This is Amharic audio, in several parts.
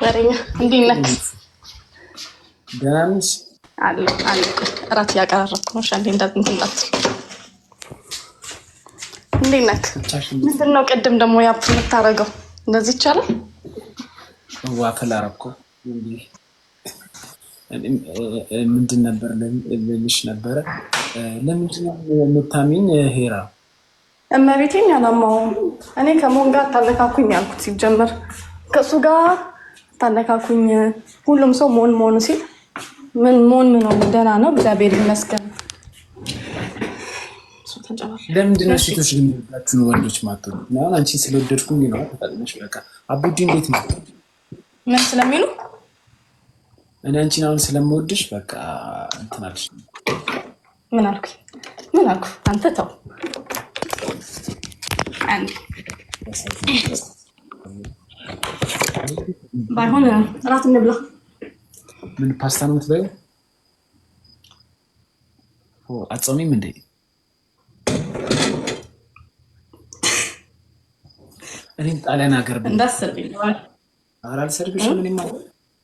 ወሬኛ እንዴት ነህ? ደህና ነሽ? አለ እራት እያቀረብኩ ነው። ሻንዴ እንዳትንትንላት እንዴት ነህ? ምንድን ነው ቅድም ደግሞ ያፕ የምታደርገው? እንደዚህ ይቻላል? ዋፈል አደረኩ። ምንድን ነበር ልልሽ ነበረ። ለምንድን ነው የምታሚኝ ሄራ? እመቤቴን ያላማውም እኔ ከሞን ጋር ታለካኩኝ ያልኩት ሲጀምር ከእሱ ጋር ታለካኩኝ። ሁሉም ሰው ሞን ሲል ምን ነው ደህና ነው እግዚአብሔር ይመስገን። ለምንድን ነው ሴቶች ግን የሚወዳችሁን ወንዶች ማትወዱ? አሁን አንቺ ስለወደድኩኝ ነው ተጠቅመሽ በቃ አቡዲ እንዴት ነው ምን ስለሚሉ እኔ አንቺን አሁን ስለምወድሽ በቃ እንትን አልሽ። ምን አልኩ? አንተ ተው ባይሆን እራት እንብላ። ምን ፓስታ ነው የምትበይው? አትጾሚም እንዴ? እኔም ጣሊያን ሀገር እንዳሰርብኝ አልሰርብሽም።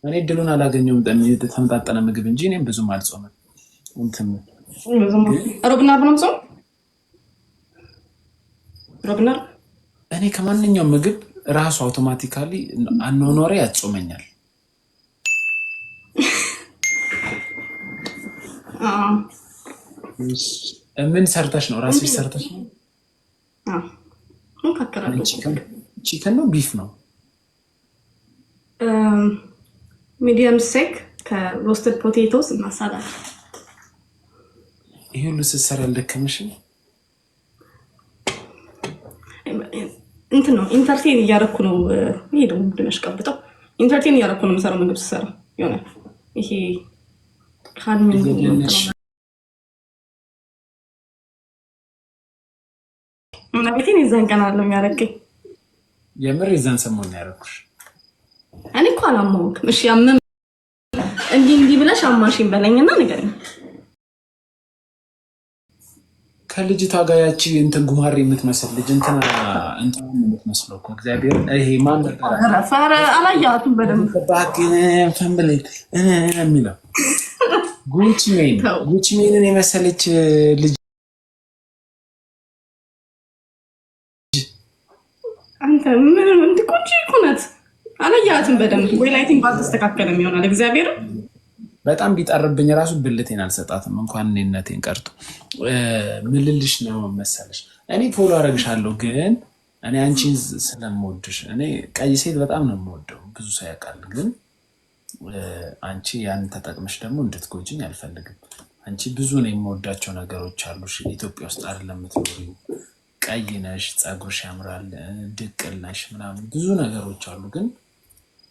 እኔ እድሉን አላገኘሁም ተመጣጠነ ምግብ እንጂ እኔም ብዙም አልጾምም። እንትን ሮብና አርብ ነው የምጾም። ሮብና እኔ ከማንኛውም ምግብ ራሱ አውቶማቲካሊ አኗኗሪ ያጾመኛል። ምን ሰርተሽ ነው? ራስሽ ሰርተሽ ነው? ቺከን ነው ቢፍ ነው? ሚዲየም ስቴክ ከሮስትድ ፖቴቶስ እና ሳላድ። ይሄ ሁሉ ስትሰሪ አልደከመሽም? እንትን ነው ኢንተርቴን እያደረኩ ነው። ይሄ ደግሞ ድነሽ ቀብጠው ኢንተርቴን እያደረኩ ነው የምሰራው ምግብ ስሰራ ይሆናል። ይሄ እና ቤቴን የዛን ቀን አለው የሚያደርገኝ የምር የዛን ሰሞን ያደረኩሽ እኔ እኮ አላማውቅም። እሺ ያመም እንዲህ ብለሽ አማሽኝ በለኝና ንገረኝ። ከልጅቷ ጋር ያቺ እንትን ጉማሬ የምትመስል ልጅ እንትን የምትመስለው እኮ እግዚአብሔር። ይሄ ማን ነበር? ፈረ አላየኋትም በደምብ ፈንብሌት የሚለው ጉቺ ሜንን የመሰለች ልጅ አንተ ምን እንድቆጪ ኩነት አላየኋትም በደምብ። ወይ ላይቲንግ ባልተስተካከለም ይሆናል። እግዚአብሔር በጣም ቢጠርብኝ ራሱ ብልቴን አልሰጣትም እንኳን እኔነቴን ቀርቶ። ምልልሽ ነው መሰለሽ እኔ ፎሎ አደርግሻለሁ ግን እኔ አንቺን ስለምወድሽ እኔ ቀይ ሴት በጣም ነው የምወደው፣ ብዙ ሰው ያውቃል። ግን አንቺ ያንን ተጠቅመሽ ደግሞ እንድትጎጂኝ አልፈልግም። አንቺ ብዙ ነው የምወዳቸው ነገሮች አሉሽ። ኢትዮጵያ ውስጥ አይደለም የምትኖሪው፣ ቀይ ነሽ፣ ፀጉርሽ ያምራል፣ ድቅል ነሽ ምናምን ብዙ ነገሮች አሉ። ግን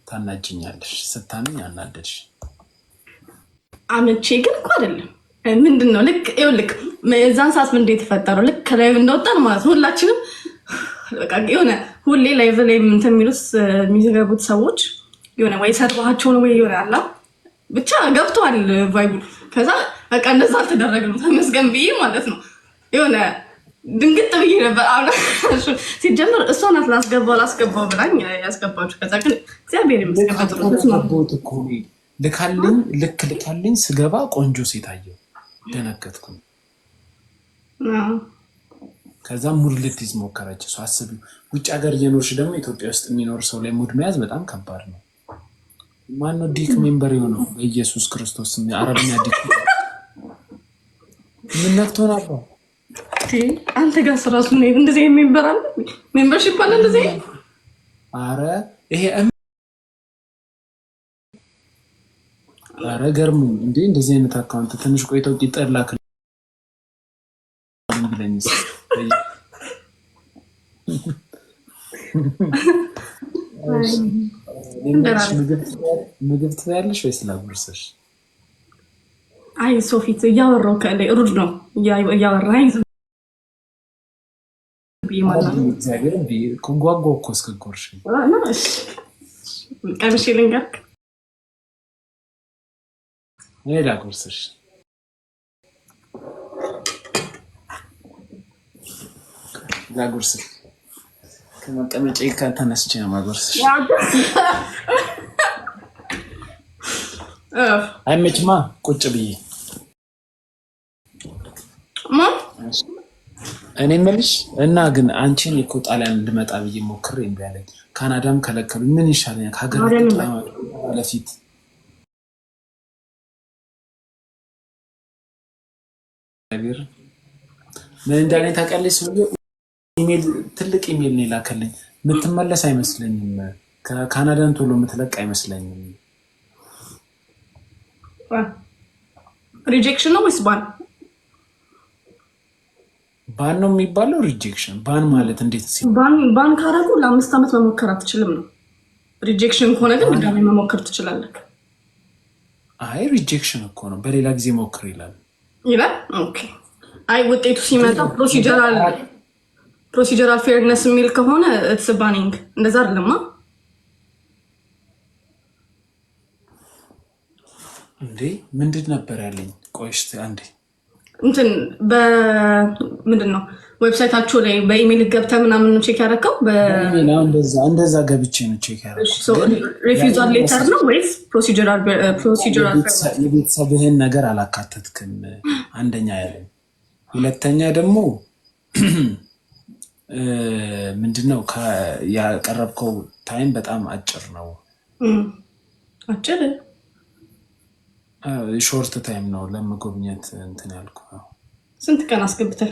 ታናጅኛለሽ፣ ስታምኝ አናደድሽ። አመቼ ግን እኮ አይደለም። ምንድነው ልክ ይኸውልህ እዛን ሰዓት ምን እንደተፈጠረው ልክ ከላይቭ እንደወጣን ማለት ነው ሁላችንም በቃ የሆነ ሁሌ ላይቭ ላይ እንትን የሚሉት የሚዘገቡት ሰዎች የሆነ ወይ ሰድባቸው ነው ወይ የሆነ አላ ብቻ ገብቷል ቫይቡ። ከዛ በቃ እንደዛ አልተደረገም ተመስገን ብዬ ማለት ነው የሆነ ድንግጥ ብዬ ነበር። ሲጀምር እሷ ናት ላስገባው ብላኝ ያስገባችሁ። ከዛ ግን እግዚአብሔር ይመስገን ልካልኝ ስገባ ቆንጆ ሴት አየሁ፣ ደነገጥኩ። ከዛ ሙድ ልትይዝ ሞከረች። እሷ አስቢው፣ ውጭ ሀገር እየኖርሽ ደግሞ ኢትዮጵያ ውስጥ የሚኖር ሰው ላይ ሙድ መያዝ በጣም ከባድ ነው። ማነው ዲክ ሜምበር የሆነው? በኢየሱስ ክርስቶስ አረብኛ ዲክ ምን ነክቶ ነበር? አንተ ጋር ስራሱ ነው እንደዚህ ሜምበር አለ ሜምበርሺፕ አለ እንደዚህ። አረ ይሄ አረ ገርሙ እንዴ! እንደዚህ አይነት አካውንት ትንሽ ቆይተው ይጠላክ እንግሊዝ ምግብ ትበያለሽ ወይስ ላጉርስሽ? አይ ሶፊት እያወራሁ ከላይ ሩድ ነው እያወራኝ እግዚአብሔር ጓጓ እኮ እስክጎርሽ ቀምሼ ልንገርክ። እኔ ላጉርስሽ። ከመቀመጫዬ ተነስቼ ነው ማጉርስሽ። አይመችማ ቁጭ ብዬ እኔ የምልሽ እና ግን አንቺን እኮ ጣሊያን እንድመጣ ብዬ ሞክሬ እምቢ አለኝ። ካናዳም ከለከሉኝ። ምን ይሻለኛል? ከሀገር ለፊት ምን እንዳኔ ታውቂያለሽ? ሰውዬው ኢሜል ትልቅ ኢሜል ነው የላከልኝ። የምትመለስ አይመስለኝም። ከካናዳን ቶሎ የምትለቅ አይመስለኝም። ሪጀክሽን ነው ወይስ ባን? ባን ነው የሚባለው። ሪጀክሽን ባን ማለት እንዴት? ባን ካረጉ ለ5 ዓመት መሞከር አትችልም ነው። ሪጀክሽን ከሆነ ግን ድጋሚ መሞከር ትችላለህ። አይ ሪጀክሽን እኮ ነው። በሌላ ጊዜ ሞክር ይላል። ኦኬ። አይ ውጤቱ ሲመጣ ፕሮሲጀራል ፌርነስ የሚል ከሆነ ኢትስ ባኒንግ። እንደዛ አይደለማ እንዴ? ምንድን ነበር ያለኝ? ቆይ እስኪ አንዴ እንትን በምንድን ነው ዌብሳይታችሁ ላይ በኢሜል ገብተህ ምናምን ቼክ ያደረከው? እንደዛ ገብቼ ነው ቼክ ያደረከው። ሪፊውዛል ሌተር ነው ወይስ ፕሮሲጀራል? የቤተሰብህን ነገር አላካተትክም አንደኛ ያለኝ። ሁለተኛ ደግሞ ምንድነው ያቀረብከው ታይም በጣም አጭር ነው። አጭር ሾርት ታይም ነው ለመጎብኘት እንትን ያልኩ። ስንት ቀን አስገብተህ?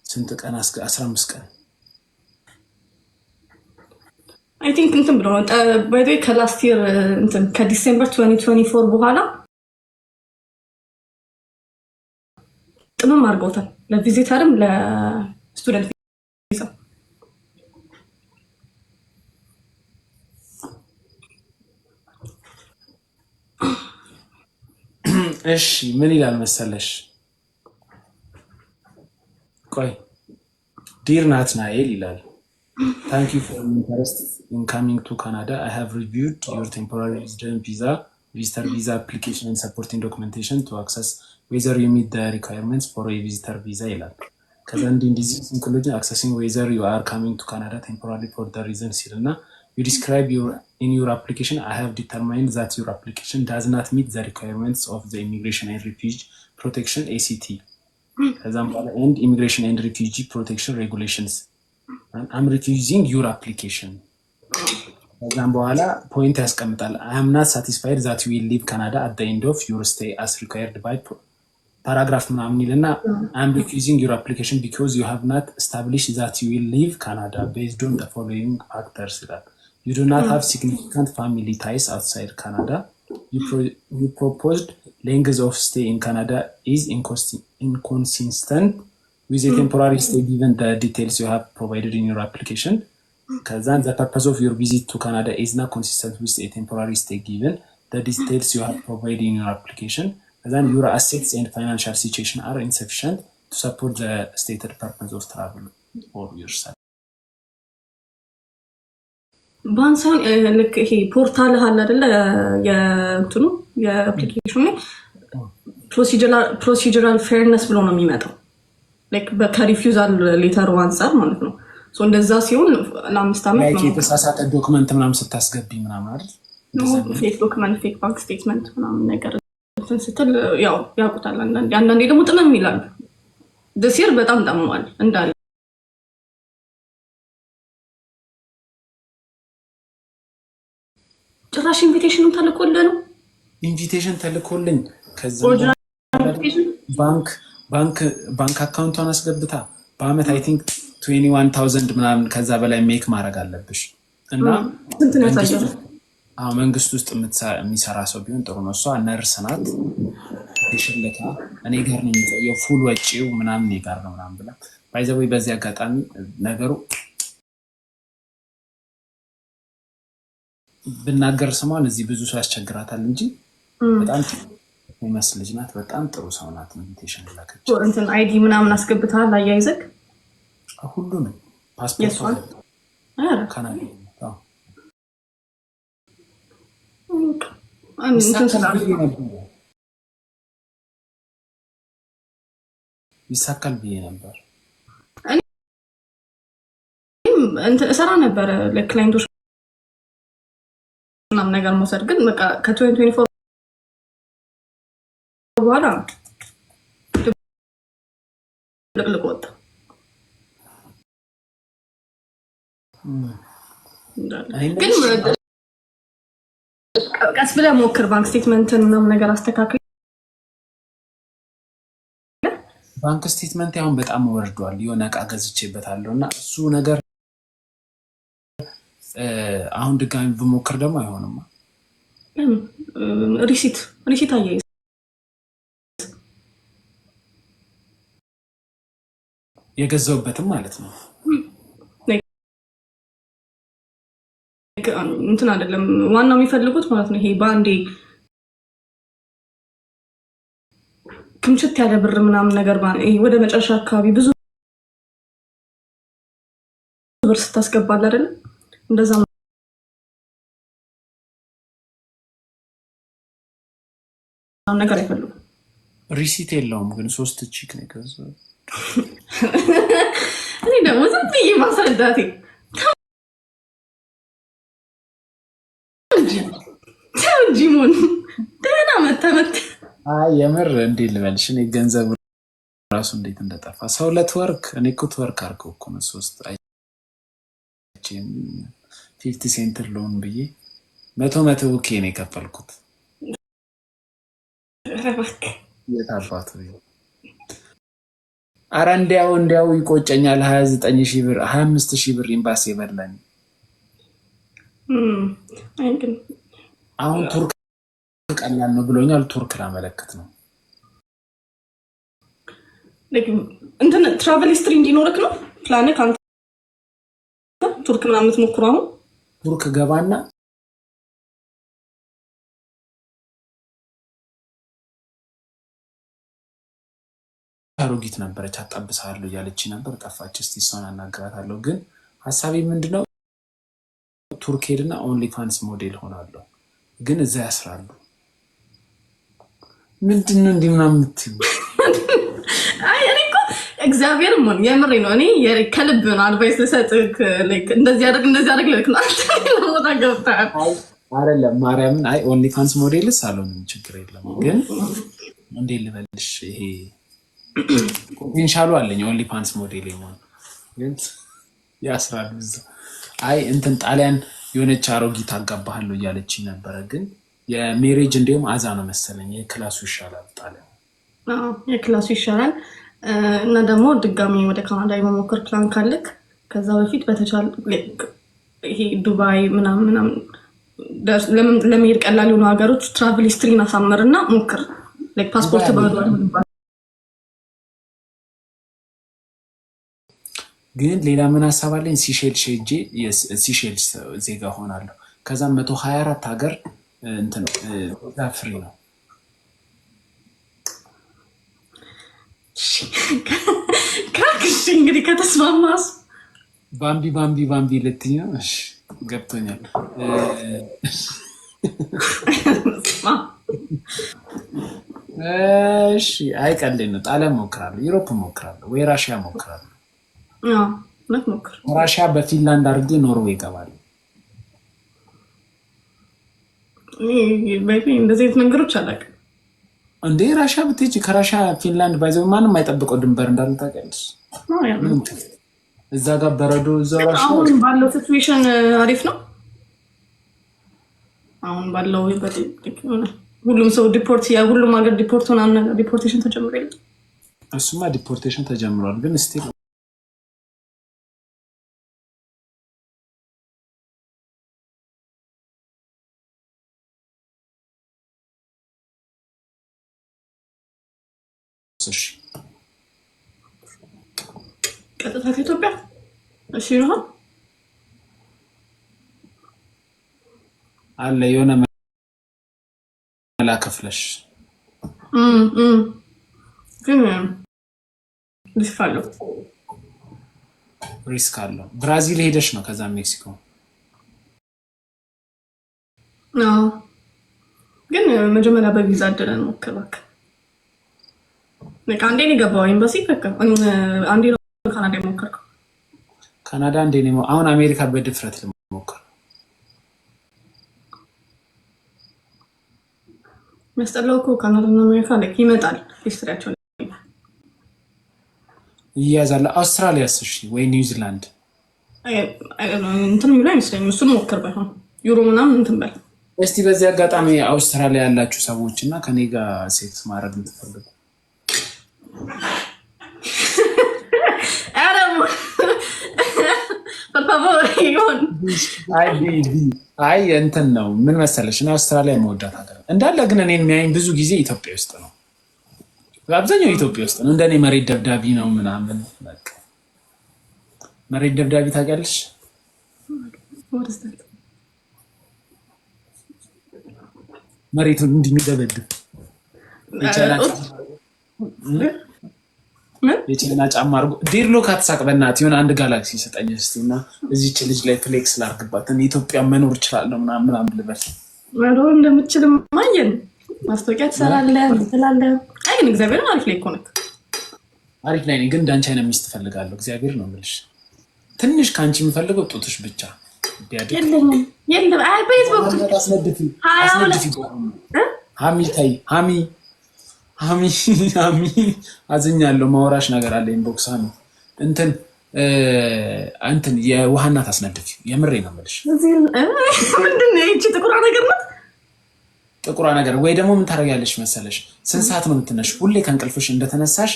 ስንት ቀን? 15 ቀን። አይ ቲንክ እንትን ብሎ ባይ ዘ ወይ ከላስት ይር እንትን ከዲሴምበር 2024 በኋላ ጥምም አድርገውታል ለቪዚተርም ለስቱደንት ቪዛ። እሺ ምን ይላል መሰለሽ? ቆይ ዲር ናትናኤል ይላል Thank you for your interest in coming to Canada. I have reviewed your temporary resident visa, visitor visa application and supporting documentation to access whether you meet the requirements for a visitor visa ይላል። ከዛ እንዲህ including accessing whether you are coming to Canada temporarily for the reason ሲልና you describe in your application I have determined that your application does not meet the requirements of the Immigration and Refugee Protection ACT and Immigration and Refugee Protection Regulations. I'm refusing your application. ከዛም በኋላ ፖይንት ያስቀምጣል። I am not satisfied that you will leave Canada at the end of your stay as required by paragraph ምናምን ይልና I am refusing your application because you have not established that you will leave Canada based on the following factors ይላል። You do not have significant family ties outside Canada. You proposed length of stay in Canada is inconsistent with a temporary stay given the details you have provided in your application. Because the purpose of your visit to Canada is not consistent with a temporary stay given the details you have provided in your application. And then your assets and financial situation are insufficient to support the stated purpose of travel for yourself. ባንሳን ልክ ይሄ ፖርታል አለ አይደለ? የእንትኑ የአፕሊኬሽኑ ፕሮሲጀራል ፌርነስ ብሎ ነው የሚመጣው ከሪፊውዛል ሌተሩ አንጻር ማለት ነው። እንደዛ ሲሆን ለ5 ዓመት ነው የተሳሳተ ዶክመንት ምናምን ስታስገቢ ምናምን አይደል? ፌክ ዶክመንት፣ ፌክ ባንክ ስቴትመንት ምናምን ነገር ስትል ያው ያውቁታል። አንዳንዴ ደግሞ ጥመም ይላሉ። ደሲር በጣም ጠምሟል እንዳለ ጭራሽ ኢንቪቴሽኑን ተልኮልህ ነው። ኢንቪቴሽን ተልኮልኝ ከዛ ባንክ አካውንቷን አስገብታ በአመት አይ ቲንክ 21,000 ምናምን ከዛ በላይ ሜክ ማድረግ አለብሽ እና ስንት ነው ያሳየው? መንግስት ውስጥ የሚሰራ ሰው ቢሆን ጥሩ ነው። እሷ ነርስ ናት። ይሽለታ እኔ ጋር ነው የሚቆየው ፉል ወጪው ምናምን እኔ ጋር ነው ምናምን ብላ ባይዘው በዚህ አጋጣሚ ነገሩ ብናገር ስሟን እዚህ ብዙ ሰው ያስቸግራታል እንጂ በጣም የሚመስል ልጅ ናት። በጣም ጥሩ ሰው ናት። ኢንቪቴሽን ላከች። እንትን አይዲ ምናምን አስገብተሃል አያይዘህ? ሁሉንም ፓስፖርት ካናዳ ይሳካል ብዬ ነበር። እሰራ ነበረ ለክላይንቶች ምናምን ነገር መውሰድ ግን በቃ ከ2024 በኋላ ልቅልቅ ወጣ። ግን ቀስ ብለህ ሞክር። ባንክ ስቴትመንትን ምናምን ነገር አስተካክል። ባንክ ስቴትመንት አሁን በጣም ወርዷል። የሆነ እቃ ገዝቼበታለሁ እና እሱ ነገር አሁን ድጋሚ ብሞክር ደግሞ አይሆንም። ሪሲት አያይዝ የገዛውበትም ማለት ነው። እንትን አይደለም ዋናው የሚፈልጉት ማለት ነው። ይሄ በአንዴ ክምችት ያለ ብር ምናምን ነገር ወደ መጨረሻ አካባቢ ብዙ ብር ስታስገባል አይደለ? እንደዛ ነገር አይፈልጉም። ሪሲት የለውም ግን 3 ቺክ ነው የገዛው። እኔ ደግሞ ዝም ብዬ ማስረዳቴ ጂሞን ደህና መተመት የምር እንዴት ልበልሽ፣ እኔ ገንዘብ ራሱ እንዴት እንደጠፋ ሰው ለትወርክ እኔ እኮ ትወርክ አድርገው እኮ ነው 50 ሴንት ሎን ብዬ 100 ቡኬ ነው የከፈልኩት። የታባቱ አረ እንዲያው ይቆጨኛል። 29,000 ብር 25,000 ብር ኤምባሲ የበላኝ። አሁን ቱርክ ቀላል ነው ብሎኛል። ቱርክ ላመለክት ነው። እንትን ትራቨል ሂስትሪ እንዲኖርክ ነው ፕላን ካንተ ቱርክ ምናምን የምትሞክረው። አሁን ቱርክ ገባና አሮጊት ነበረች፣ አጣብሳለሁ እያለች ነበር። ጠፋች። እስቲ እሷን አናግራታለሁ። ግን ሀሳቤ ምንድነው ቱርክ ሄድና ኦንሊ ፋንስ ሞዴል ሆናለሁ። ግን እዛ ያስራሉ። ምንድነው እንዲህ ምናምን የምትይው? አይ እኔ እኮ እግዚአብሔር ምን የምሬ ነው። እኔ ከልብ ነው አድቫይስ ልሰጥህ። እንደዚህ አድርግ ልክ ነው። ቦታ ገብተሃል አይደለም ማርያምን። አይ ኦንሊ ፋንስ ሞዴልስ አልሆንም፣ ችግር የለም። ግን እንዴት ልበልሽ፣ ይሄ ፖቴንሻሉ አለኝ ኦንሊ ፋንስ ሞዴል ይሆን። ግን ያስራሉ እዛ። አይ እንትን ጣሊያን የሆነች አሮጊት አጋባሃለሁ እያለች ነበረ። ግን የሜሬጅ እንዲሁም አዛ ነው መሰለኝ። የክላሱ ይሻላል ጣሊያን። የክላሱ ይሻላል። እና ደግሞ ድጋሚ ወደ ካናዳ የመሞከር ፕላን ካለክ ከዛ በፊት በተቻለ ይሄ ዱባይ ምናምን ለመሄድ ቀላል የሆኑ ሀገሮች ትራቭል ሂስትሪን አሳምርና ሞክር። ፓስፖርት ግን ሌላ ምን ሀሳብ አለኝ? ሲሼልስ ሄጄ ሲሼልስ ዜጋ ሆናለሁ። ከዛም 124 ሀገር እንትን ፍሪ ነው። ካልክሽ እንግዲህ ከተስማማስ ባምቢ ልትኝ ነው። እሺ ገብቶኛል። እሺ አይቀልኝ ነው። ጣሊያን ሞክራለሁ፣ ዩሮፕ ሞክራለሁ፣ ወይ ራሽያ ሞክራለሁ። ራሽያ በፊንላንድ አድርጌ ኖርዌይ ይገባል። እንደዚህ አይነት ነገሮች አላውቅም። እንዴ ራሽያ ብትሄጂ ከራሽያ ፊንላንድ ባይዘው ማንም አይጠብቀው ድንበር እንዳለ ታውቂያለሽ። እዛ ጋር በረዶ እዛው ራሽያ። አሁን ባለው ሲቹዌሽን አሪፍ ነው። አሁን ባለው ሁሉም ሰው ዲፖርት ሁሉም ሀገር ዲፖርት ሆናና ዲፖርቴሽን ተጀምሯል። እሱማ ዲፖርቴሽን ተጀምሯል፣ ግን ስቲል ቀጥታ ከኢትዮጵያ እሺ ነው አለ የሆነ መላ ከፍለሽ ግን ሪስክ አለው። ብራዚል ሄደሽ ነው ከዛ ሜክሲኮ። ግን መጀመሪያ በቪዛ አደረን ሞክረክ አንዴ ነው የገባው ኤምባሲ። አንዴ ነው ካናዳ የሞከርከው? ካናዳ አንዴ ነው። አሁን አሜሪካ በድፍረት ልሞክር። መስጠለው እኮ ካናዳና አሜሪካ ላይ ይመጣል ሂስትሪያቸው ይያዛል። አውስትራሊያስ እሺ ወይ ኒውዚላንድ እንትን የሚሉ አይመስለኝም። እሱን ሞክር ባይሆን ዩሮ ምናምን እንትን በል እስቲ። በዚህ አጋጣሚ አውስትራሊያ ያላችሁ ሰዎች እና ከኔ ጋር ሴክስ ማድረግ የምትፈልጉ አይ እንትን ነው ምን መሰለሽ፣ እና አውስትራሊያ መወዳት ሀገር እንዳለ ግን እኔ የሚያይኝ ብዙ ጊዜ ኢትዮጵያ ውስጥ ነው። አብዛኛው ኢትዮጵያ ውስጥ ነው። እንደኔ መሬት ደብዳቢ ነው ምናምን። በቃ መሬት ደብዳቢ ታውቂያለሽ? መሬቱን እንዲህ የሚደበድብ የቻይና ጫማ አድርጎ ዴርሎክ አትሳቅ በእናትህ። የሆነ አንድ ጋላክሲ ሰጠኝ እስኪ እና እዚች ልጅ ላይ ፍሌክስ ላድርግባት ኢትዮጵያ መኖር እችላለሁ ምናምን ልበል። መኖር እንደምችልም ማየን ማስታወቂያ ትሰራለህ ትላለህ። አይ ግን እግዚአብሔርን አሪፍ ላይ እኮ ነህ። አሪፍ ላይ ነኝ ግን እንዳንቺ አይነት ሚስት እፈልጋለሁ። እግዚአብሔር ነው የምልሽ። ትንሽ ከአንቺ የምፈልገው ጡትሽ ብቻ ቢያድግ። የለም አይ በይት በኩል አስነድፊ ሀሚ ታይ ሀሚ አዝኛለሁ። ማውራሽ ነገር አለ ኢንቦክስ ሀሚ እንትን የውሃ እናት አስነድፊ። የምሬ ነው የምልሽ። ምንድን ነው ይቺ ጥቁሯ ነገር ናት? ጥቁሯ ነገር ወይ ደግሞ ምን ታደርጊያለሽ መሰለሽ? ስንት ሰዓት ነው የምትነሽ? ሁሌ ከእንቅልፍሽ እንደተነሳሽ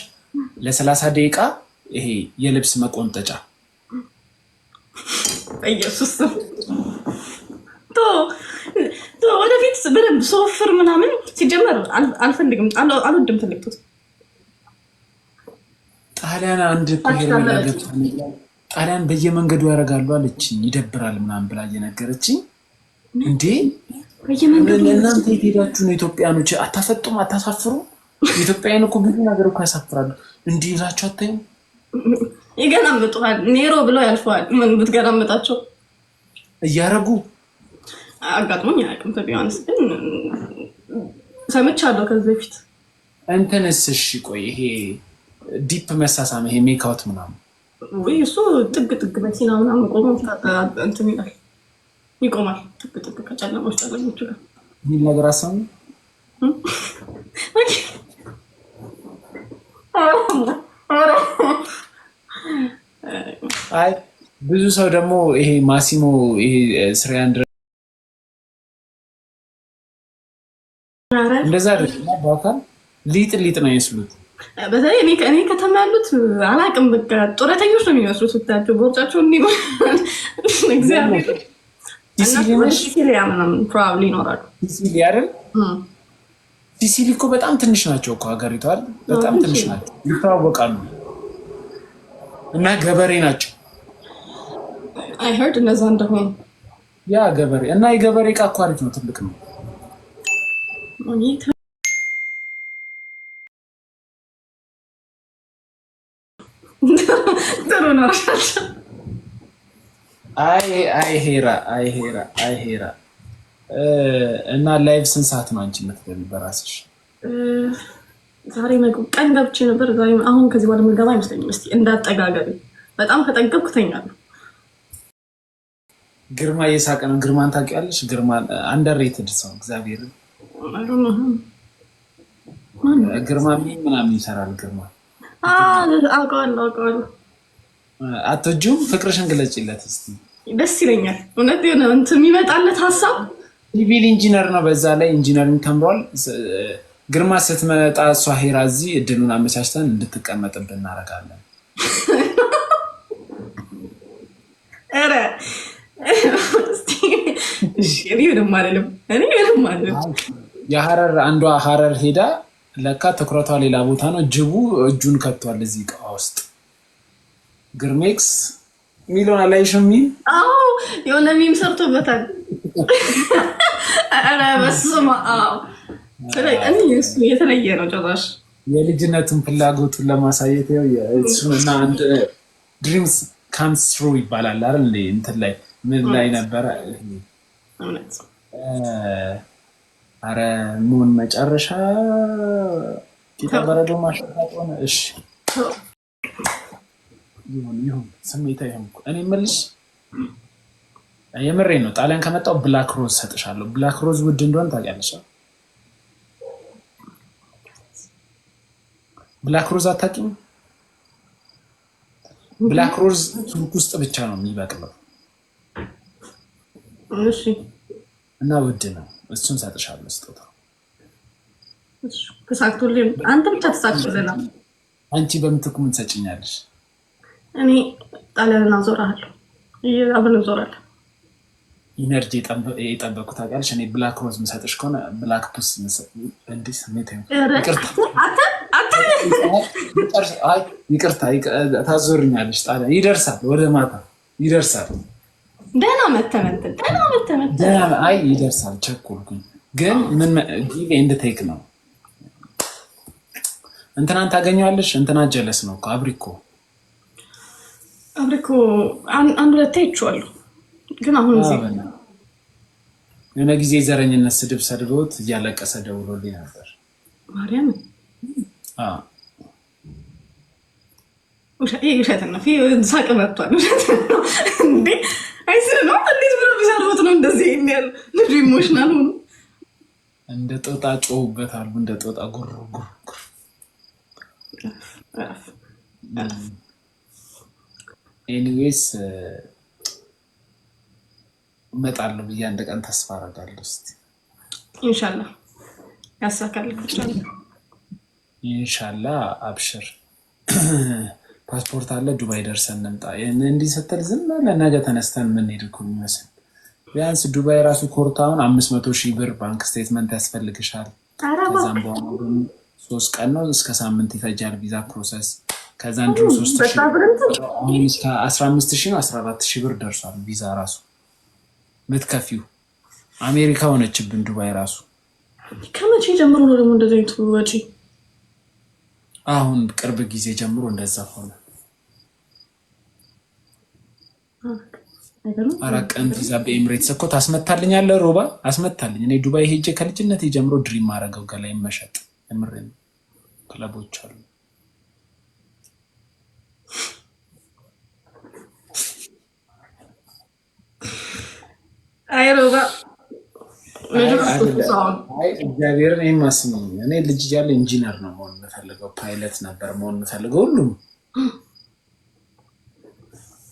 ለ30 ደቂቃ ይሄ የልብስ መቆንጠጫ ኢየሱስ ወደፊት በደንብ ሶፍር ምናምን ሲጀመር አልፈልግም፣ አልወድም ትልቅ ጡት። ጣሊያን አንድ ጣሊያን በየመንገዱ ያደርጋሉ አለችኝ። ይደብራል ምናምን ብላ እየነገረችኝ። እንዴ እናንተ የት ሄዳችሁ ነው? ኢትዮጵያኖች አታፈጡም? አታሳፍሩ? ኢትዮጵያውያን እኮ ብዙ ነገር እኮ ያሳፍራሉ። እንዲህ ይዛቸው አታዩም? ይገናምጡሃል። ኔሮ ብለው ያልፈዋል። ምን ብትገናምጣቸው እያረጉ አጋጥሞኝ አያውቅም። ቢሆንስ ግን ሰምቻለሁ ከዚህ በፊት። እንትንስ እሺ ቆይ ይሄ ዲፕ መሳሳም ይሄ ሜካውት ምናምን ወይ እሱ ጥግ ጥግ መኪና ምናምን ቆሞ እንትን ይላል ይቆማል። ጥግ ጥግ ከጨለሞች ጨለሞች ጋር ይህ ነገር አሰሙ። አይ ብዙ ሰው ደግሞ ይሄ ማሲሞ ይሄ 300 እንደዛ አይደለም። በአካል ሊጥ ነው የሚመስሉት። በተለይ እኔ ከተማ ያሉት አላውቅም፣ በቃ ጡረተኞች ነው የሚመስሉት። ስታቸው ቦርጫቸው እግዚአብሔር ሲሲሊያ ምናምን ፕሮባብሊ ይኖራሉ። ሲሲሊ አይደል? ሲሲሊ እኮ በጣም ትንሽ ናቸው እኮ ሀገሪቷ በጣም ትንሽ ናቸው። ይተዋወቃሉ እና ገበሬ ናቸው። አይ ሄርድ እነዛ እንደሆኑ ያ ገበሬ እና የገበሬ ዕቃ እኮ አሪፍ ነው፣ ትልቅ ነው። ጥሩ ነው። አይ ሄራ እና ላይቭ ስንት ሰዓት ነው አንቺ የምትገቢ በራስሽ? ዛሬ ቀን ገብቼ ነበር። አሁን ከዚህ በኋላ የምገባ አይመስለኝም። እስኪ እንዳጠጋገቢ በጣም ከጠገብኩ ተኛለሁ። ግርማ እየሳቀ ነው። ግርማን ታውቂያለሽ? ግርማ አንደርሬትድ ሰው እግዚአብሔር። ግርማ ምናምን ይሰራል። ግርማ አውቀዋለሁ። አትወጂውም? ፍቅርሽን ግለጪለት እስኪ። ደስ ይለኛል እውነት የሆነ እንትን የሚመጣለት ሀሳብ። ሲቪል ኢንጂነር ነው፣ በዛ ላይ ኢንጂነሪንግ ተምሯል። ግርማ ስትመጣ እሷ ሄራ እዚህ እድሉን አመቻችተን እንድትቀመጥብን እናደርጋለን። ኧረ እኔ ምንም አልልም። የሀረር አንዷ ሀረር ሄዳ ለካ ትኩረቷ ሌላ ቦታ ነው። ጅቡ እጁን ከቷል እዚህ እቃ ውስጥ። ግርሜክስ ሚሊዮን አላይሽም? ሚል የሆነ ሚም ሰርቶበታል። ኧረ በስመ አብ የተለየ ነው ጭራሽ። የልጅነቱን ፍላጎቱን ለማሳየት እሱና አንድ ድሪምስ ካምስ ትሩ ይባላል አይደል? እንትን ላይ ምን ላይ ነበረ? አረ ምን መጨረሻ ኪታበረዶ ማሽቃጥ ሆነ። እሺ ይሁን ስሜታ ይሁን። እኔ መልሽ የምሬ ነው። ጣሊያን ከመጣው ብላክ ሮዝ ሰጥሻለሁ። ብላክ ሮዝ ውድ እንደሆነ ታውቂያለሽ? ብላክ ሮዝ አታውቂም? ብላክ ሮዝ ቱርክ ውስጥ ብቻ ነው የሚበቅለው። እሺ። እና ውድ ነው። እሱን ሰጥሻለሁ ስጦታ። ተሳክቶልኝ አንተ ብቻ ተሳክቶልኝ። አንቺ በምትኩ ምን ትሰጪኛለሽ? እኔ ጣሊያንን አዞራለሁ። አብረን እንዞራለን። ኢነርጂ የጠበቁት ታውቂያለሽ። እኔ ብላክ ሮዝ የምሰጥሽ ከሆነ ብላክ ፑስ እንዲህ ስሜት ይቅርታ ታዞርኛለሽ። ጣሊያን ይደርሳል፣ ወደ ማታ ይደርሳል። ደህና መተመንትን አይ ይደርሳል። ቸኮልኩኝ ግን ምን ጊቭ ኤንድ ቴክ ነው። እንትናን ታገኘዋለሽ። እንትና ጀለስ ነው እኮ አብሪኮ አንድ ሁለቴ አይቼዋለሁ። ግን አሁን የሆነ ጊዜ ዘረኝነት ስድብ ሰድቦት እያለቀሰ ደውሎልኝ ነበር። ማርያም ውሸት ነው። ሳቅ መጥቷል። እንዴ አይስል ነው። እንዴት ብሎ ቢሰድቦት ነው እንደዚህ የሚያል ልጁ ኢሞሽናል ሆኖ እንደ ጦጣ ጮሁበታሉ። እንደ ጦጣ ጉር ኤኒዌይስ እመጣለሁ ብዬ አንድ ቀን ተስፋ አደርጋለሁ። እስኪ ኢንሻላህ ያሳካልክ። ኢንሻላህ አብሽር። ፓስፖርት አለ፣ ዱባይ ደርሰን እንምጣ። እንዲህ ስትል ዝም ብለህ ነገ ተነስተን የምንሄድ እኮ የሚመስል። ቢያንስ ዱባይ ራሱ ኮርታውን 500,000 ብር ባንክ ስቴትመንት ያስፈልግሻል። ከዛም በኋላ 3 ቀን ነው እስከ ሳምንት ይፈጃል ቪዛ ፕሮሰስ። ከዛ እንዲሁ 15,000 ነው 14,000 ብር ደርሷል ቪዛ ራሱ ምትከፊው። አሜሪካ ሆነችብን ዱባይ ራሱ። ከመቼ ጀምሮ ነው ደግሞ እንደዚህ አይነት ወጪ? አሁን ቅርብ ጊዜ ጀምሮ እንደዛ ሆነ። 4 ቀን ቪዛ በኤምሬትስ እኮ ታስመታልኛለህ። ሮባ አስመታልኝ። እኔ ዱባይ ሄጄ ከልጅነት ጀምሮ ድሪም ማድረገው ገላይ መሸጥ የምሬን። ክለቦች አሉ። አይ ሮባ እግዚአብሔርን የማስመኝ እኔ ልጅ እያለ ኢንጂነር ነው መሆን የምፈልገው፣ ፓይለት ነበር መሆን የምፈልገው ሁሉም።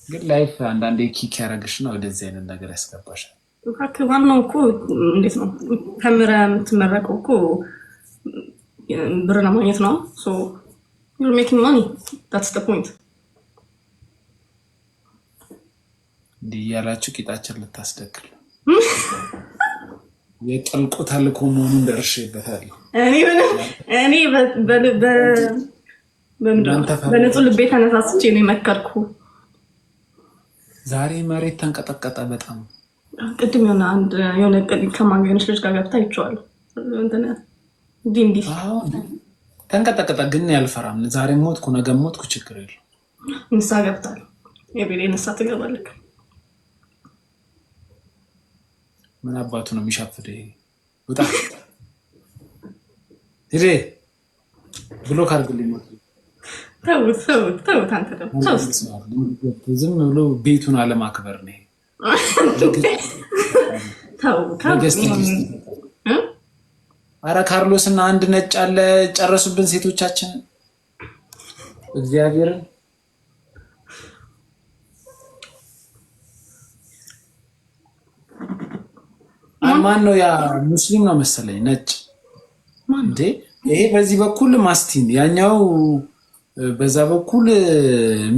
ግን ላይፍ አንዳንዴ ኪክ ያደረግሽና ወደዚህ አይነት ነገር ያስገባሻል። ዋናው እኮ እንዴት ነው ተምረህ የምትመረቀው እኮ ብር ለማግኘት ነው። you're making money, that's the point። እንዲህ እያላችሁ ቂጣችን ልታስደክል የጥልቁ ተልእኮ መሆኑን ደርሼበታለሁ። እኔ በንጹህ ልቤ ተነሳስቼ ነው የመከርኩ። ዛሬ መሬት ተንቀጠቀጠ በጣም። ቅድም የሆነ ከማንገነች ልጅ ጋር ገብታ ይቸዋል ዲንዲ ተንቀጠቀጠ። ግን ያልፈራም። ዛሬ ሞትኩ ነገ ሞትኩ ችግር የለው። ንሳ ገብታል። የቤሌ ንሳ ትገባለክ። ምን አባቱ ነው የሚሻፍድ? ውጣ ሂዴ ብሎክ አድርግልኝ። ተውት አንተ ደግሞ ዝም ብሎ ቤቱን አለማክበር ነው። አረ ካርሎስ እና አንድ ነጭ አለ ጨረሱብን ሴቶቻችን። እግዚአብሔርን ማን ነው ያ? ሙስሊም ነው መሰለኝ ነጭ እንዴ። ይሄ በዚህ በኩል ማስቲን ያኛው በዛ በኩል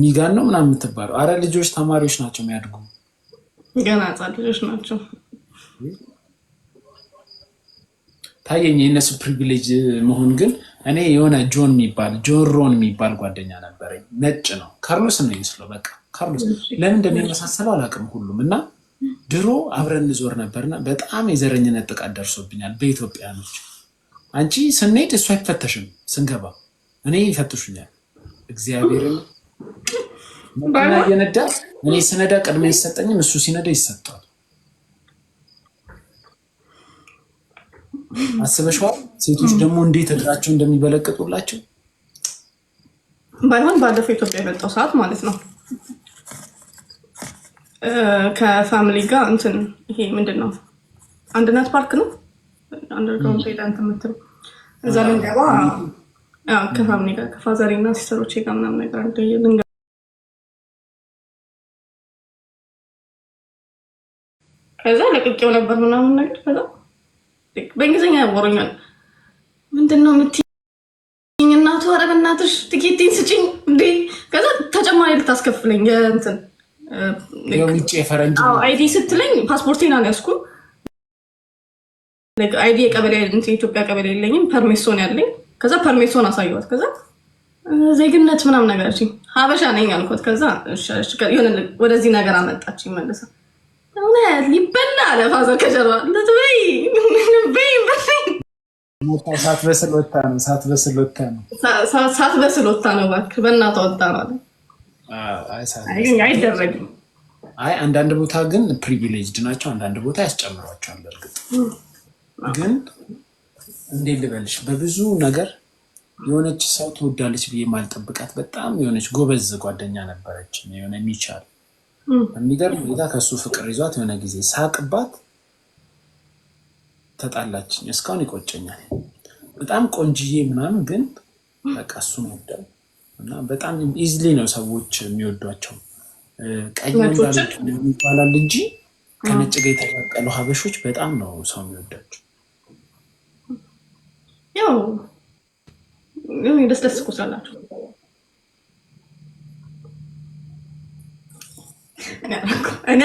ሚጋን ነው ምናምን የምትባለው። አረ ልጆች ተማሪዎች ናቸው የሚያድጉ ገና ህጻን ልጆች ናቸው። ታየኝ የእነሱ ፕሪቪሌጅ መሆን። ግን እኔ የሆነ ጆን ሮን የሚባል ጓደኛ ነበረኝ። ነጭ ነው። ካርሎስ ነው ይመስለው። በቃ ካርሎስ ለምን እንደሚመሳሰለው አላውቅም ሁሉም። እና ድሮ አብረን እንዞር ነበርና በጣም የዘረኝነት ጥቃት ደርሶብኛል በኢትዮጵያኖች። አንቺ ስንሄድ እሱ አይፈተሽም፣ ስንገባ እኔ ይፈትሹኛል። እግዚአብሔርን መኪና እየነዳ እኔ ስነዳ ቅድሚያ አይሰጠኝም፣ እሱ ሲነዳ ይሰጣል። አስበሽዋል? ሴቶች ደግሞ እንዴት እግራቸው እንደሚበለቅጡላቸው። ባይሆን ባለፈው ኢትዮጵያ የመጣው ሰዓት ማለት ነው ከፋሚሊ ጋር እንትን ይሄ ምንድን ነው አንድነት ፓርክ ነው አንደርግራውንድ ሄዳ እንትን የምትለው እዛ ልንገባ ከፋሚሊ ጋር ከፋዘሬ እና ሲስተሮቼ ጋር ምናምን ነገር ከዛ ለቅቄው ነበር ምናምን ነገር። ከዛ በእንግሊዝኛ ያወሩኛል። ምንድነው የምትይኝ እናቱ? ኧረ በእናትሽ ትኬቴን ስጭኝ እንዴ! ከዛ ተጨማሪ ልታስከፍለኝ እንትን የውጭ የፈረንጅ አይዲ ስትለኝ ፓስፖርቴን አልያዝኩም። አይዲ የቀበሌ የኢትዮጵያ ቀበሌ የለኝም፣ ፐርሜሶን ያለኝ። ከዛ ፐርሜሶን አሳየኋት። ከዛ ዜግነት ምናምን ነገር ሀበሻ ነኝ አልኳት። ከዛ የሆነ ወደዚህ ነገር አመጣች መልሳ። እውነት ሊበላ አለ ፋዘር ከጀርባ ልትበይ ሳትበስል ወጣ ነው። ሳትበስል ወጣ ነው። እባክህ በእናትህ ወጣ ነው አለ። አይደረግም። አይ አንዳንድ ቦታ ግን ፕሪቪሌጅድ ናቸው፣ አንዳንድ ቦታ ያስጨምሯቸዋል። እርግጥ ግን እንዴት ልበልሽ፣ በብዙ ነገር የሆነች ሰው ትወዳለች ብዬ ማልጠብቃት በጣም የሆነች ጎበዝ ጓደኛ ነበረች። የሆነ የሚቻል የሚገርም ሁኔታ ከእሱ ፍቅር ይዟት የሆነ ጊዜ ሳቅባት ተጣላችኝ። እስካሁን ይቆጨኛል። በጣም ቆንጅዬ ምናምን፣ ግን በቃ እሱን ወዳል እና በጣም ኢዝሊ ነው ሰዎች የሚወዷቸው። ቀይ ይባላል እንጂ ከነጭ ጋር የተቀቀሉ ሀበሾች በጣም ነው ሰው የሚወዳቸው። ያው ደስ ደስ እኮ ስላላቸው እኔ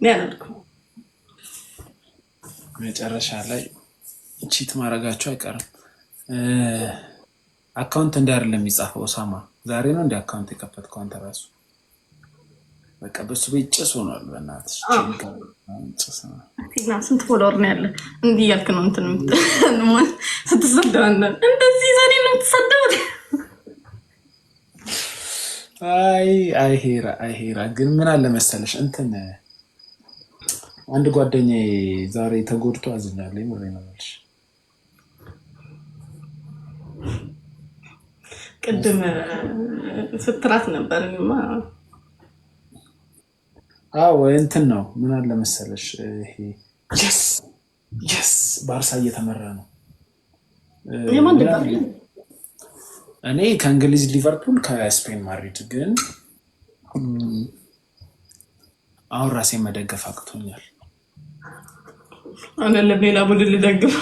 አላልኩም። መጨረሻ ላይ ቺት ማድረጋቸው አይቀርም። አካውንት እንዲ አይደለም የሚጻፈው። ኦሳማ ዛሬ ነው እንዲ አካውንት የከፈትከው አንተ ራሱ። በቃ በሱ ቤት ጭስ ሆኗል። በእናትሽ ስንት ፎሎወር ነው ያለ? እንዲህ እያልክ ነው እንትን ስትሰደዋለን እንደዚህ ዛሬ ነው የምትሰደቡት። አይሄራ ግን ምን አለ መሰለሽ እንትን አንድ ጓደኛዬ ዛሬ ተጎድቶ አዝኛለሁ። ምሬ ነው የምልሽ። ቅድም ስትራት ነበር። እንትን ነው ምን አለ መሰለሽ ይሄ ባርሳ እየተመራ ነው። እኔ ከእንግሊዝ ሊቨርፑል፣ ከስፔን ማድሪድ። ግን አሁን ራሴን መደገፍ አቅቶኛል። አይደለም ሌላ ቡድን ልደግፍ።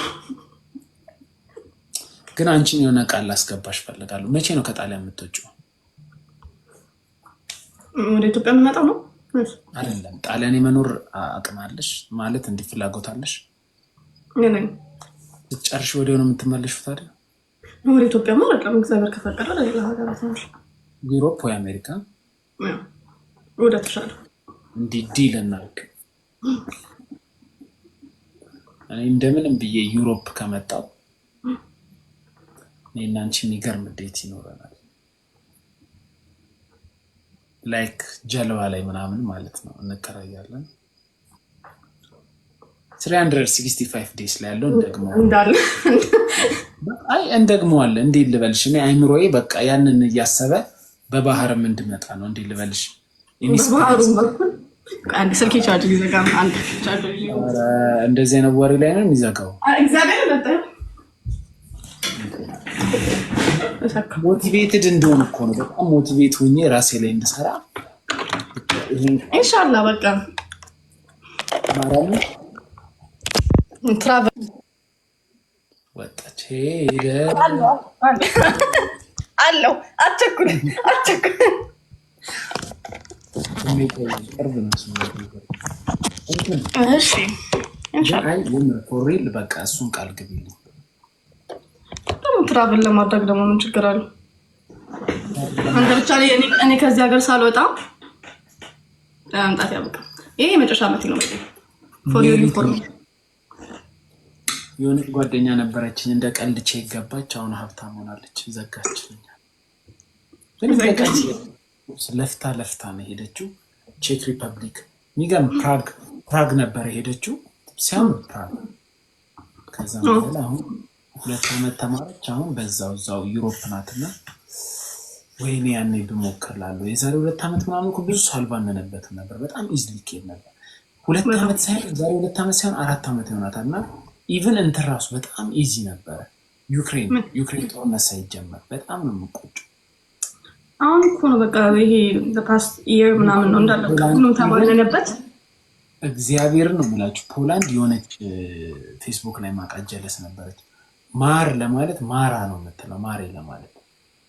ግን አንቺን የሆነ ቃል ላስገባሽ ፈልጋለሁ። መቼ ነው ከጣሊያን የምትወጪው? ወደ ኢትዮጵያ የምመጣው ነው አይደለም። ጣሊያን የመኖር አቅም አለሽ ማለት እንዲህ ፍላጎት አለሽ? ጨርሽ ወዲያው ነው የምትመለሺው ታዲያ? ወደ ኢትዮጵያ ማለት ነው እግዚአብሔር ከፈቀደ ለሌላ ሀገራት ነው። ዩሮፕ ወይ አሜሪካ ወደ ተሻለ እንዲህ ዲል እናድርግ። እኔ እንደምንም ብዬ ዩሮፕ ከመጣው እኔና አንቺ የሚገርም ዴት ይኖረናል። ላይክ ጀልባ ላይ ምናምን ማለት ነው። እንከራያለን። 365 ዴይስ ላይ ያለው እንደግመዋለን። እንዴት ልበልሽ፣ እኔ አይምሮዬ በቃ ያንን እያሰበ በባህርም እንድመጣ ነው። እንዴት ልበልሽ፣ እንደዚህ አይነት ወሬ ላይ ነው የሚዘጋው። ሞቲቬትድ እንደሆነ እኮ ነው። በጣም ሞቲቬት ሆኜ ራሴ ላይ እንድሰራ ኢንሻአላህ። በቃ ማራሙ ትራቨል ወጣች ሄደ አለው። አትቸኩል። እሺ ፎሪል በቃ እሱን ቃል ግቢልኝ። ትራቭል ለማድረግ ደግሞ ምን ችግር አለ? አንተ ብቻ እኔ ከዚህ ሀገር ሳልወጣ ለመምጣት ያበቃ። ይሄ የመጨረሻ ዓመት ነው። የሆነ ጓደኛ ነበረችኝ እንደ ቀልድ ቼክ ገባች። አሁን ሀብታም ሆናለች። ዘጋችልኛል። ለፍታ ነው የሄደችው ቼክ ሪፐብሊክ። የሚገርም ፕራግ ነበር የሄደችው። ሲያምር ፕራግ። ከዛ በኋላ አሁን 2 ዓመት ተማረች። አሁን እዛው ዩሮፕ ናትና ወይኔ ያኔ ብሞክር እላለሁ። የዛሬ 2 ዓመት ምናምን እኮ ብዙ ሰው አልባነነበትም ነበር። በጣም ኢዝሊ ኬድ ነበር። 2 ዓመት ሳይሆን ዛሬ 2 ዓመት ሳይሆን 4 ዓመት ይሆናታል። እና ኢቭን እንትን ራሱ በጣም ኢዚ ነበረ። ዩክሬን ጦርነት ሳይጀመር በጣም ነው የምቆጨው። አሁን እኮ ነው በቃ ይሄ ፓስት ኢየር ምናምን ነው እንዳለ ሁሉም ተባለነበት። እግዚአብሔርን ነው የምላችሁ። ፖላንድ የሆነች ፌስቡክ ላይ ማቃጀለስ ነበረች። ማር ለማለት ማራ ነው የምትለው፣ ማሬ ለማለት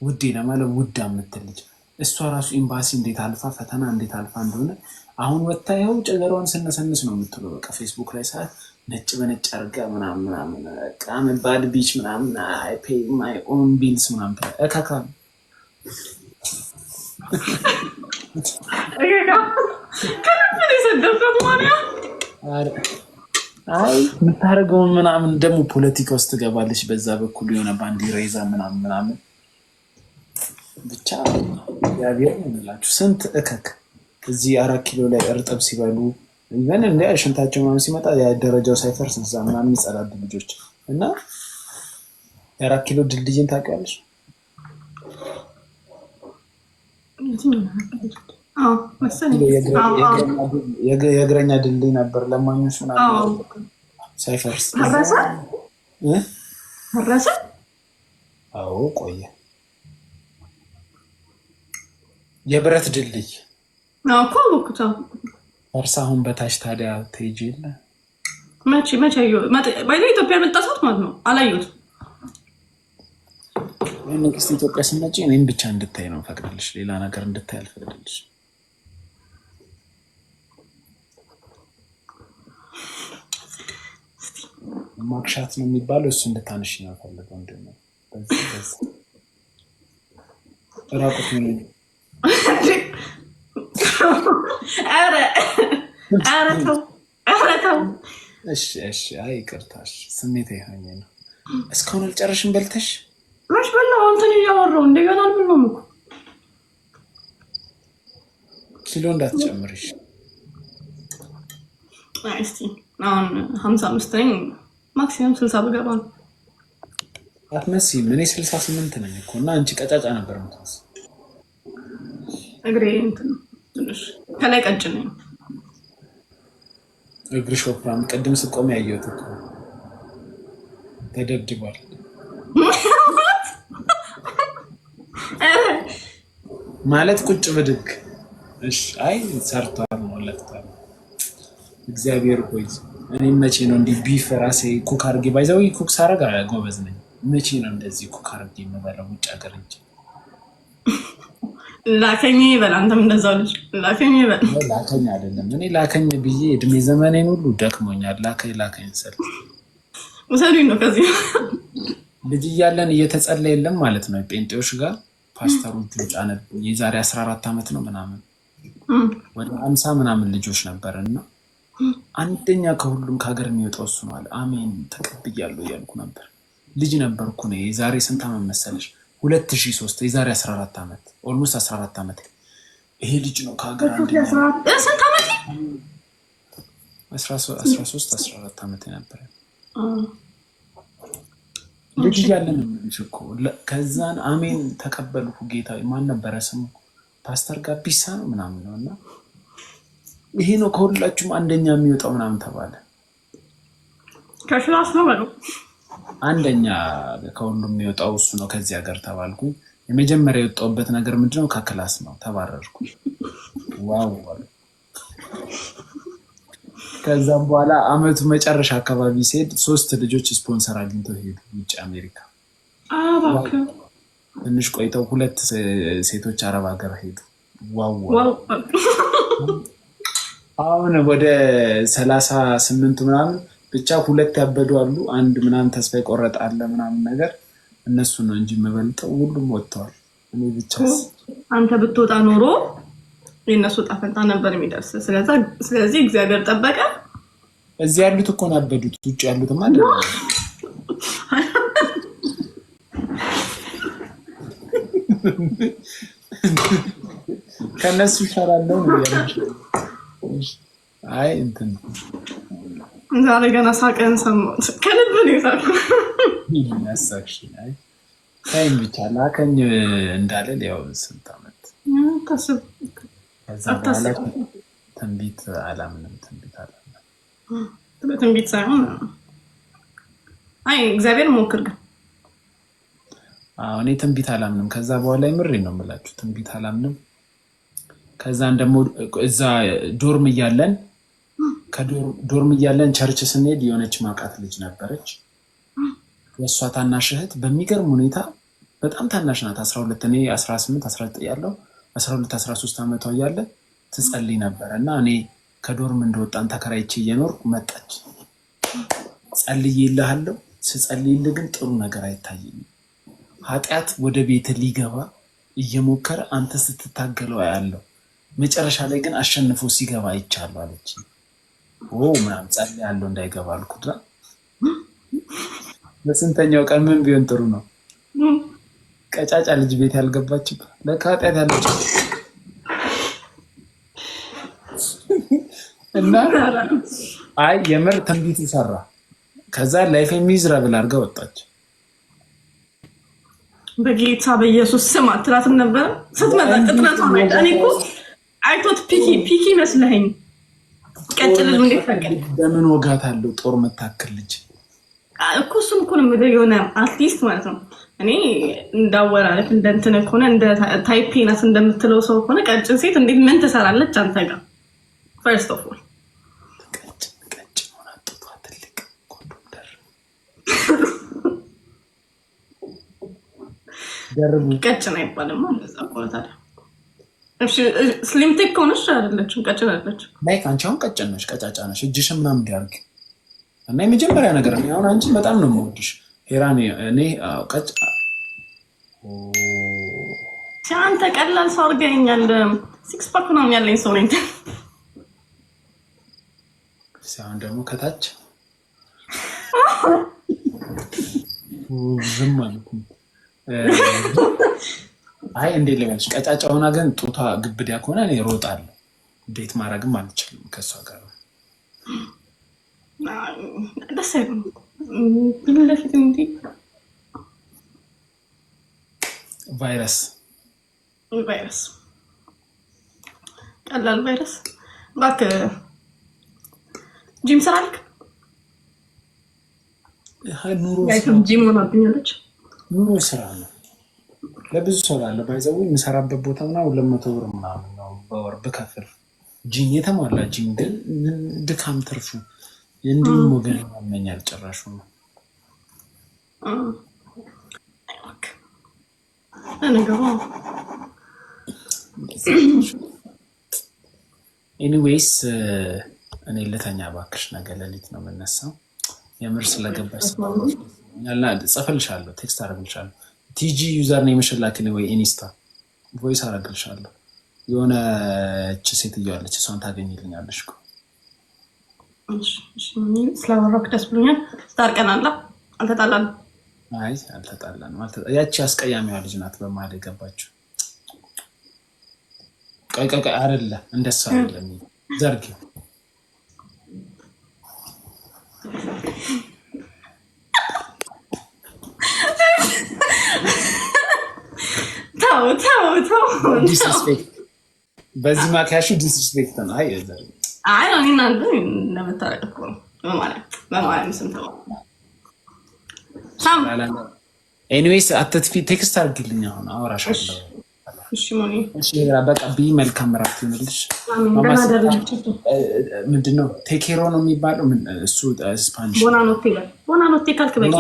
ውዴ ለማለት ውዳ የምትል ልጅ። እሷ ራሱ ኤምባሲ እንዴት አልፋ ፈተና እንዴት አልፋ እንደሆነ አሁን ወታ ይኸው ጨገሯን ስነሰንስ ነው የምትለው። በቃ ፌስቡክ ላይ ሰዓት ነጭ በነጭ አርጋ ምናምን ቃም ባድ ቢች ምናምን አይ ፔይ ማይ ኦን ቢልስ ምናምን እካካ አይ የምታደርገውን ምናምን ደግሞ ፖለቲካ ውስጥ ትገባለች። በዛ በኩል የሆነ ባንዲራ ይዛ ምናምን ብቻ እግዚአብሔር ነው የምላችሁ። ስንት እከክ እዚህ 4 ኪሎ ላይ እርጥብ ሲበሉ ኢቨን እንደ ሽንታቸው ምናምን ሲመጣ ደረጃው ሳይፈርስ እዛ ምናምን ይጸዳዱ ልጆች እና የ4 ኪሎ ድልድይን ታውቂያለሽ? የእግረኛ ድልድይ ነበር ለማኞች ምናምን ሳይፈርስ መረሰ። አዎ ቆየ። የብረት ድልድይ እኮ አወኩት። ፈርሳ አሁን በታች ታዲያ ትሄጂ የለ መቼ ኢትዮጵያ መጣሳት ማለት ነው። አላየሁትም። ንግስት ኢትዮጵያ ስመጪ እኔም ብቻ እንድታይ ነው ፈቅድልሽ፣ ሌላ ነገር እንድታይ አልፈቅድልሽ። ማክሻት ነው የሚባለው፣ እሱ እንድታንሽ ነው ፈልገው እንደሆነ ራቁት ነው። እሺ አይ ይቅርታሽ፣ ስሜት ይሆኝ ነው። እስካሁን አልጨረሽም በልተሽ? መች በላው? እንትን እያወራሁ እንደገና አልበላሁም እኮ። ኪሎ እንዳትጨምሪሽ። እስቲ አሁን 55 ነኝ፣ ማክሲመም 60 ብገባ ነው። አትመስይም። እኔ 68 ነኝ እኮ እና አንቺ ቀጫጫ ነበር የምትመስለው። እግሬ እንትን ትንሽ ከላይ ቀጭን ነኝ። እግርሽ ወፍራም። ቅድም ስቆም ያየሁት እኮ ተደብድቧል ማለት ቁጭ ብድግ። እሺ አይ ሰርቷል ነው ለፍቷል። እግዚአብሔር ሆይ እኔ መቼ ነው እንዲህ ቢፍ ራሴ ኩክ አድርጌ ባይዘው ኩክ ሳረጋ ጎበዝ ነኝ። መቼ ነው እንደዚህ ኩክ አድርጌ የምበላው ውጭ ሀገር እንጂ? ላከኝ ይበል። አንተም እንደዛው ልጅ ላከኝ ይበል። ላከኝ አይደለም እኔ ላከኝ ብዬ እድሜ ዘመኔን ሁሉ ደክሞኛል። ላከኝ ስል ውሰዱኝ ነው። ከዚህ ልጅ እያለን እየተጸለየ የለም ማለት ነው ጴንጤዎች ጋር ፓስተሮቹ ጫነብ። የዛሬ 14 ዓመት ነው ምናምን ወደ 50 ምናምን ልጆች ነበርና አንደኛ ከሁሉም ከሀገር የሚወጣው እሱ ነው አለ። አሜን ተቀብያለሁ እያልኩ ነበር። ልጅ ነበርኩ ነው። የዛሬ ስንት ዓመት መሰለሽ? 2003 የዛሬ 14 ዓመት ኦልሞስት 14 ዓመት። ይሄ ልጅ ነው ከሀገር አንደኛ። ስንት ዓመት? 13 14 ዓመት ነበር ልጅ እያለን ልጅ እኮ። ከዛን አሜን ተቀበልኩ ጌታ። ማን ነበረ ስሙ? ፓስተር ጋቢሳ ነው ምናምን ነው። እና ይሄ ነው ከሁላችሁም አንደኛ የሚወጣው ምናምን ተባለ። ከክላስ ነው በለው አንደኛ ከሁሉም የሚወጣው እሱ ነው ከዚህ ሀገር ተባልኩ። የመጀመሪያ የወጣሁበት ነገር ምንድነው? ከክላስ ነው። ተባረርኩ። ዋው። ከዛም በኋላ አመቱ መጨረሻ አካባቢ ሲሄድ 3 ልጆች ስፖንሰር አግኝተው ሄዱ ውጭ አሜሪካ። ትንሽ ቆይተው 2 ሴቶች አረብ ሀገር ሄዱ። ዋው። አሁን ወደ 38 ምናምን ብቻ 2 ያበዱ አሉ። አንድ ምናምን ተስፋ የቆረጠ አለ ምናምን ነገር። እነሱ ነው እንጂ የምበልጠው ሁሉም ወጥተዋል። እኔ ብቻ አንተ ብትወጣ ኖሮ የእነሱ ዕጣ ፈንታ ነበር የሚደርስ። ስለዚህ እግዚአብሔር ጠበቀ። እዚህ ያሉት እኮ ነው ያበዱት። ውጭ ያሉትማ አይደለም። ከነሱ ይሻላለው ነው ያለው። አይ እንትን ዛሬ ገና ሳቀን ሰማሁት። ከልብ ነው የሳቅኩት። ያሳቅሽ። አይ ታይም ብቻ ላከኝ እንዳለ ያው ስንት ዓመት ታስብ። ከዛ በኋላ ትንቢት አላምንም። ትንቢት ሳይሆን አይ እግዚአብሔር ሞክር ግን እኔ ትንቢት አላምንም። ከዛ በኋላ ምሬ ነው የምላችሁ ትንቢት አላምንም። ከዛን ደግሞ እዛ ዶርም እያለን ቸርች ስንሄድ የሆነች ማቃት ልጅ ነበረች። የእሷ ታናሽ እህት በሚገርም ሁኔታ በጣም ታናሽ ናት። 12 እኔ 18 19 ያለው 12 13 ዓመቷ እያለ ትጸልይ ነበረ እና እኔ ከዶርም እንደወጣን ተከራይቼ እየኖርኩ መጣች። ጸልይልሃለሁ፣ ስጸልይልህ ግን ጥሩ ነገር አይታየኝም። ኃጢአት ወደ ቤት ሊገባ እየሞከረ አንተ ስትታገለው ያለው መጨረሻ ላይ ግን አሸንፎ ሲገባ አይቻለሁ አለች። ምናምን ጸልያለሁ እንዳይገባ አልኩት። በስንተኛው ቀን ምን ቢሆን ጥሩ ነው? ቀጫጫ ልጅ ቤት ያልገባችበት ለካ ኃጢአት ያለች እና አይ የምር ትንቢት ይሰራ። ከዛ ላይፍ ሚዝራብል አድርጋ ወጣች። በጌታ በኢየሱስ ስም አትላትም ነበር ስትመጣ ቅጥነቷ ማለት እኔ እኮ አይቶት ፒኪ መስለኝ ቀጭል ልጅ እንዴት ፈቀደ? በምን ወጋት አለው ጦር መታከል ልጅ እኮ እሱን እኮ ነው የምልህ። የሆነ አትሊስት ማለት ነው እኔ እንዳወራለት እንደ እንትን ከሆነ እንደ ታይፔ ናት እንደምትለው ሰው ከሆነ ቀጭን ሴት እንዴት ምን ትሰራለች አንተ ጋር? ፈርስት ኦፍ ኦል ቀጭን ሆና ጡቷ ትልቅ ኮንዶምደር ደርቡ ቀጭን አይባልም እንደዛ እኮ ታዲያ። እሺ ስሊም ቴክ ከሆነች አይደለችም ቀጭን አይደለች። ላይክ አንቺ አሁን ቀጭን ነሽ፣ ቀጫጫ ነሽ፣ እጅሽ ምናምን እንዲያርግ እና የመጀመሪያ ነገር ነው አሁን አንቺ በጣም ነው የምወድሽ ሄራኒ። እኔ ቀጭ አንተ ቀላል ሰው አድርገኸኛል። ሲክስ ፓክ ነው ያለኝ ሰው ነኝ። ሲያውን ደግሞ ከታች ዝም ማለት ነው። አይ እንዴት ልበልሽ፣ ቀጫጫ ሆና ግን ጡቷ ግብዳ ከሆነ እኔ እሮጣለሁ። ዴት ማድረግም አልችልም ከእሷ ጋር። ደስ አይልም። ምን ለፊት እንዴ ቫይረስ ቀላል ቫይረስ እባክህ ጂም ስራ አልክ? ጂም ሆናብኛለች። ኑሮ ስራ ነው ለብዙ ሰው ላለ ባይዘው የምሰራበት ቦታ ምናምን 200 ብር ምናምን ነው በወር ብከፍል። ጂም የተሟላ ጂም ግን ድካም ትርፉ እንዲሁም ወገን ያመኛል ጭራሹ ነው። ኤኒዌይስ እኔ ልተኛ እባክሽ፣ ነገ ሌሊት ነው የምነሳው። የምር ስለገባሽ ጽፍልሻለሁ፣ ቴክስት አደርግልሻለሁ። ቲጂ ዩዘር ነው የምሽላክልኝ ወይ ኢንስታ ቮይስ አደርግልሻለሁ። የሆነች ሴትዮ አለች፣ እሷን ታገኝልኛለሽ እኮ። ስለወራክ ደስ ብሎኛል። ታርቀናል? አልተጣላንም? አይ አልተጣላንም። ያቺ አስቀያሚዋ ልጅ ናት በመሀል የገባችው። ቀይ አይደለም እንደሱ አይደለም ዘርጊው። ተው በዚህ ማካያሹ ዲስሪስፔክት ነው። አይ ነው እናንተ እንደምታረቅ እኮ ነው በማለት ስም ተው። ኤኒዌይስ አትጥፊ፣ ቴክስት አድርግልኝ አሁን አወራሻለሁ። እሺ ሞኒ፣ እሺ በቃ መልካም እረፍት ይሁንልሽ። ምንድነው ቴኬሮ ነው የሚባለው? እሱ ስፓኒሽ ቦናኖቴ ካልክ በቂ።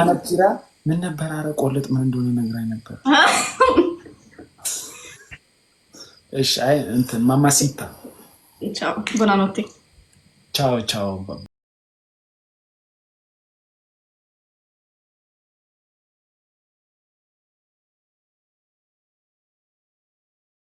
ምን ነበር? ኧረ ቆልጥ ምን እንደሆነ ነግራኝ ነበር። እሺ አይ እንትን ማማሲታ። ቻው ቦናኖቴ። ቻው